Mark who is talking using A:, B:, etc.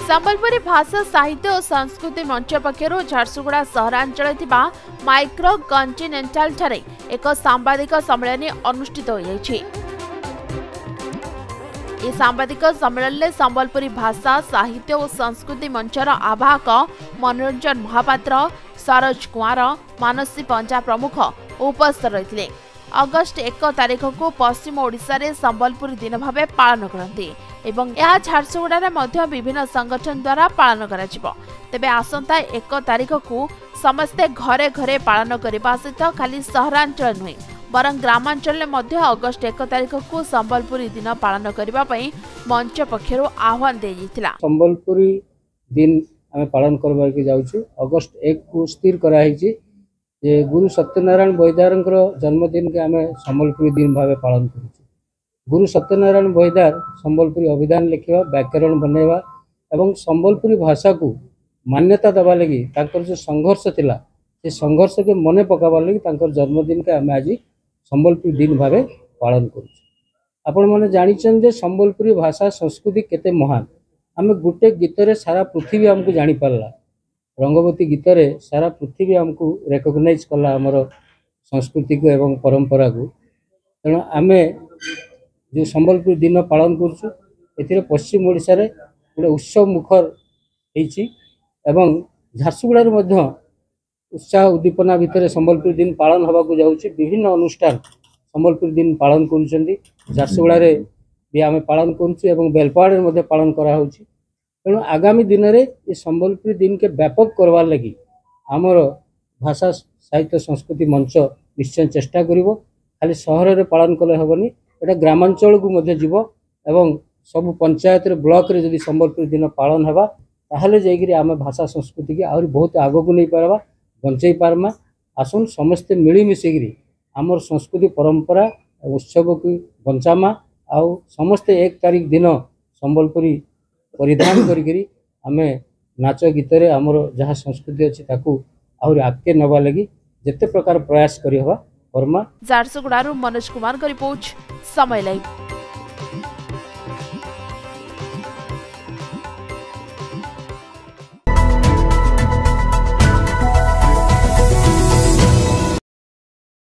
A: संबलपुरी भाषा साहित्य और संस्कृति मंच पक्षर झारसुगुड़ा सहरांचल माइक्रो कॉन्टिनेंटल ठारे एक सांबादिक सम्मेलन अनुष्ठित हो जाइछि। ए सांबादिक सम्मेलन में संबलपुरी भाषा साहित्य और संस्कृति मंचर आवाहक मनोरंजन महापात्र, सरोज कुमार, मानसी पंजा प्रमुख उपस्थित रही। अगस्ट 1 तारिख को पश्चिम ओडिशा रे संबलपुरी दिन भाव पालन करती एवं यह झारसुगुड़ा मध्य विभिन्न संगठन द्वारा पालन करा जिवो। तेबे आसंता 1 तारिख को समस्ते घरे घरे पालन करने सहित खाली सहरांचल नुहे बरं ग्रामांचल में अगस्ट 1 तारिख को संबलपुरी दिन पालन करने मंच पक्षर आह्वान दिया।
B: संबलपुरी दिन आम पालन करबार जाऊँ। अगस्ट 1 को स्थिर कराई जे गुरु सत्यनारायण बहिदार जन्मदिन के आम संबलपुरी दिन भाव पालन कर। गुरु सत्यनारायण बहिदार संबलपुरी अभिधान लिखा, व्याकरण बनैवा एवं संबलपुरी भाषा को मान्यता देवा लगी जो संघर्ष थिला से संघर्ष के मन पकाबार लगी जन्मदिन के आम आज संबलपुरी दिन भाव पालन कर। आपण मैंने जानिछन जे संबलपुरी भाषा संस्कृति केते महान। आम गोटे गीत रे सारा पृथ्वी हमको जानी पारला। रंगवती गीत रे सारा पृथ्वी हमको रेकग्नाइज कला आमर संस्कृति को एवं परंपरा को। तेणु आम जो संबलपुर दिन पालन कर पश्चिम ओडिशा रे गोटे उत्सव मुखर होइछि एवं झारसुगुड़ा उत्साह उद्दीपना भितर संबलपुर दिन पालन होगा को जाउछि। विभिन्न अनुष्ठान संबलपुर दिन पालन करुछंती। झारसुगुड़ा रे भी आम पालन करुछु एवं बेलपाड़ रे पालन करा होछि। तेणु आगामी दिन में ये संबलपुरी दिन के व्यापक करवार लगी आमर भाषा साहित्य संस्कृति मंच निश्चय चेष्टा करिवो। खाली सहर रे पालन कले हेबनी, एटा ग्रामांचल को मध्य जीव एवं सब पंचायत रे ब्लॉक रे यदि संबलपुरी दिन पालन हेबा ताहले जाइकरी आम भाषा संस्कृति के आहरी बहुत आगो को नहीं पारबा, बंचई पारमा। आसुन समस्ते मिली मिसिकरी आमर संस्कृति परंपरा उत्सव को बंचामा। आउ समस्ते 1 तारिख दिन संबलपुरी परिधान करी आमे नाच गीत रे आमर जहाँ संस्कृति अच्छी ताकू आहरी आगे नवा लगी जेते प्रकार प्रयास करी हवा कर्मा।
A: झारसुगुड़ा मनोज कुमार रिपोर्ट, समय लाइव।